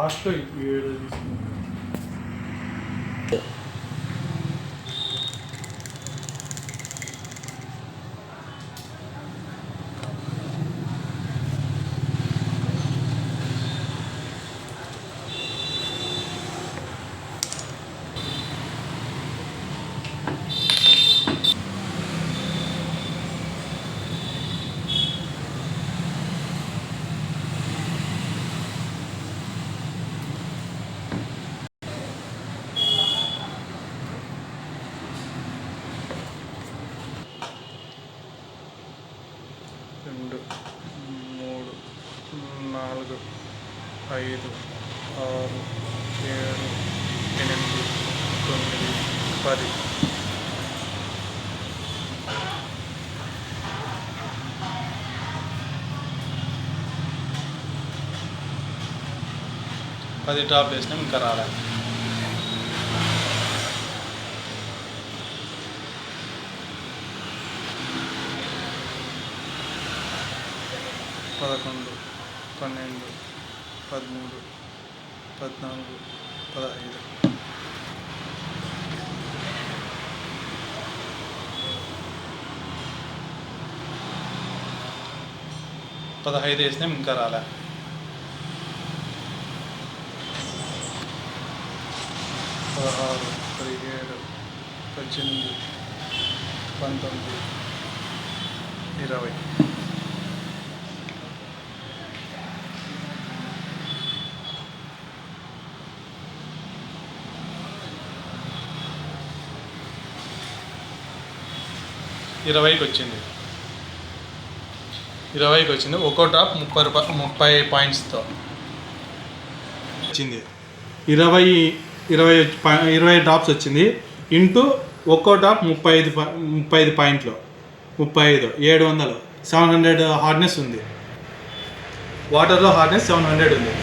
లాస్ట్లో 7 తీసుకుంటాం. రెండు, 3, 4, 5, 6, 7, 8, 9, 10. పది డ్రాప్ వేసినాం, ఇంకా రాలే. పదకొండు, 12, 13, 14, 15. పదహైదు వేసినాం, ఇంకా రాలే. 16, 17, 18, 19, 20. ఇరవైకి వచ్చింది. ఒక్కో డ్రాప్ 30 పాయింట్స్తో వచ్చింది. 20 డ్రాప్స్ వచ్చింది. ఇంటూ ఒక్కో డ్రాప్ 35 పాయింట్లు. 35, 700, 700 హార్డ్నెస్ ఉంది. వాటర్లో హార్డ్నెస్ 700 ఉంది.